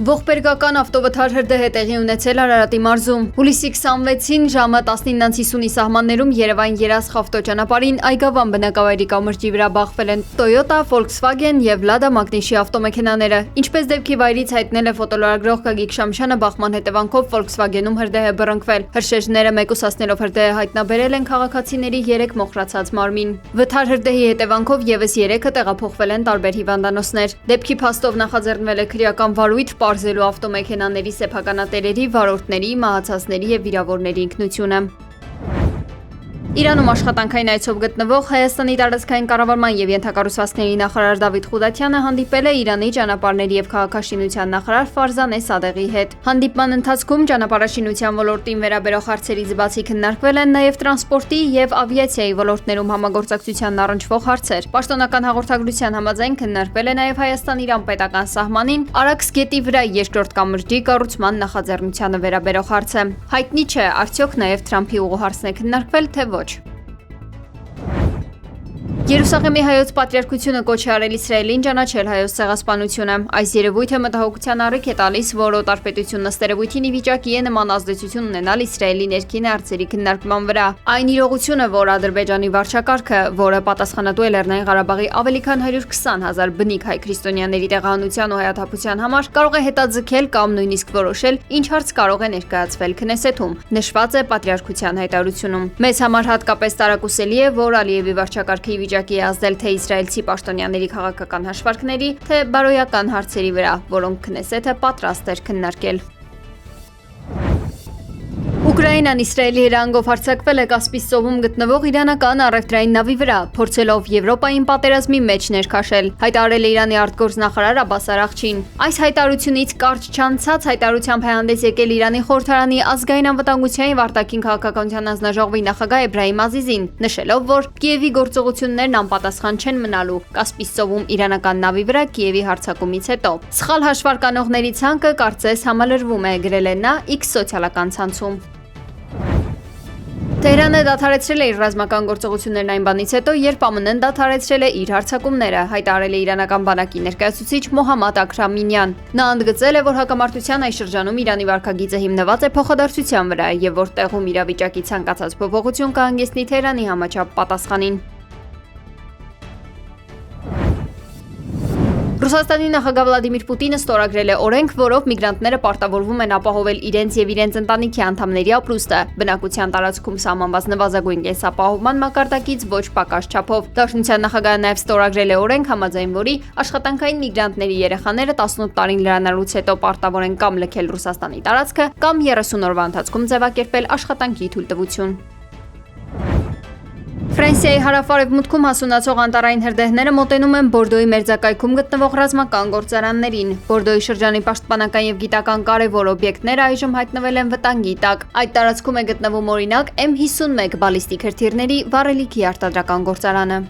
Ողբերգական ավտովթար հրդեհ է տեղի ունեցել Արարատի մարզում։ Հուլիսի 26-ին ժամը 19:50-ի սահմաններում Երևան-Երասխ ավտոճանապարհին Այգավան բնակավայրի կամրջի վրա բախվել են Toyota, Volkswagen եւ Lada Magnishi ավտոմեքենաները։ Ինչպես դեպքի վայրից հայտնել է ֆոտոլրագրող Գագիկ Շամշյանը, բախման հետևանքով Volkswagen-ում հրդեհ է բռնկվել։ Հրշեջները մեկուսացնելով հրդեհը հայտնաբերել են քաղաքացիների 3 մոխրացած մարմին։ Վթար հրդեհի հետևանքով եւս 3-ը տեղափոխվել են տարբեր հիվանդանոցներ։ Դեպքի փաստով նախաձեռնվել է քրեական վարույթ պարզելու ավտոմեքենաների սեփականատերերի, վարորդների, մահացածների եւ վիրավորների ինքնությունը։ Իրանում աշխատանքային այցով գտնվող Հայաստանի տարածքային կառավարման եւ ենթակառուցվածքների նախարար Դավիթ Խուդատյանը հանդիպել է Իրանի ճանապարհների եւ քաղաքաշինության նախարար Ֆարզանե Սադեղի հետ։ Հանդիպման ընթացքում ճանապարհաշինության ոլորտին վերաբերող հարցերից բացի քննարկվել են նաեւ տրանսպորտի եւ ավիացիայի ոլորտներում համագործակցությանն առնչվող հարցեր։ Պաշտոնական հաղորդագրության համաձայն քննարկվել է նաեւ Հայաստան-Իրան պետական սահմանին Արաքս գետի վրա երկրորդ կամրջի կառուցման նախաձեռնությանը վերաբերող հարցը։ Հայտնի չէ, արդյոք նաեւ Թրամփի ուղղահարցն է քննարկվել, թե ոչ։ Երուսաղեմի հայոց պատրիարքությունը կոչ է արել Իսրայելին ճանաչել հայոց ցեղասպանությունը։ Այս երևույթը մտահոգության առիթ է տալիս, որ օտարպետությունն ըստ երևույթին ի վիճակի է նման ազդեցություն ունենալ Իսրայելի ներքին հարցերի քննարկման վրա։ Այն իրողությունը, որ Ադրբեջանի վարչակարգը, որը պատասխանատու է Լեռնային Ղարաբաղի ավելի քան 120,000 բնիկ հայ քրիստոնյաների տեղահանության ու հայաթափության համար, կարող է հետաձգել կամ նույնիսկ որոշել, ինչ հարց կարող է ներկայացվել Քնեսեթում, նշված է պատրիարքության հայտարարությունում։ Մեզ համար հատկապես տարակուսելի է, որ Ալիևի վարչակարգի վիճակի է ազդել թե իսրայելցի պաշտոնյաների քաղաքական հաշվարկների, թե բարոյական հարցերի վրա, որոնք Քնեսեթը պատրաստ էր քննարկել։ Ուկրաինան Իսրայելի հրահանգով հարձակվել է Կասպից ծովում գտնվող իրանական առևտրային նավի վրա, փորձելով Եվրոպային պատերազմի մեջ ներքաշել, հայտարարել է Իրանի արտգործնախարար Աբբաս Արաղչին։ Այս հայտարարությունից կարճ չանցած հայտարարությամբ է հանդես եկել Իրանի խորհրդարանի ազգային անվտանգության եւ արտաքին քաղաքականության հանձնաժողովի նախագահ Էբրահիմ Ազիզին, նշելով, որ Կիևի գործողություններն անպատասխան չեն մնալու Կասպից ծովում իրանական նավի վրա Կիևի հարձակումից հետո։ Սխալ հաշվարկանողների ցանկը կարծես համալրվում է, գրել է նա X սոցիալական ցանցում։ Թեհրանը դադարեցրել է իր ռազմական գործողություններն այն բանից հետո, երբ ԱՄՆ-ն դադարեցրել է իր հարձակումները, հայտարարել է իրանական բանակի ներկայացուցիչ Մոհամմադ Աքրամինյան։ Նա ընդգծել է, որ հակամարտության այս շրջանում Իրանի վարքագիծը հիմնված է փոխադարձության վրա եւ որ տեղում իրավիճակի ցանկացած փոփոխություն կհանգեցնի Թեհրանի համաչափ պատասխանին։ Ռուսաստանի նախագահ Վլադիմիր Պուտինը ստորագրել է օրենք, որով միգրանտները պարտավորվում են ապահովել իրենց եւ իրենց ընտանիքի անդամների ապրուստը, բնակության տարածքում սահմանված նվազագույն կենսապահովման մակարդակից ոչ պակաս չափով։ Դաշնության նախագահը նաեւ ստորագրել է օրենք, համաձայն որի աշխատանքային միգրանտների երեխաները 18 տարին լրանալուց հետո պարտավոր են կամ լքել Ռուսաստանի տարածքը, կամ 30 օրվա ընթացքում ձևակերպել աշխատանքի թույլտվություն։ Ֆրանսիայի հարավ-արևմուտքում հասունացող անտառային հրդեհները մոտենում են Բորդոյի մերձակայքում գտնվող ռազմական գործարաններին։ Բորդոյի շրջանի պաշտպանական եւ գիտական կարևոր օբյեկտները այժմ հայտնվել են վտանգի տակ։ Այդ տարածքում է գտնվում օրինակ M51 բալիստիկ հրթիռների վառելիքի արտադրական գործարանը։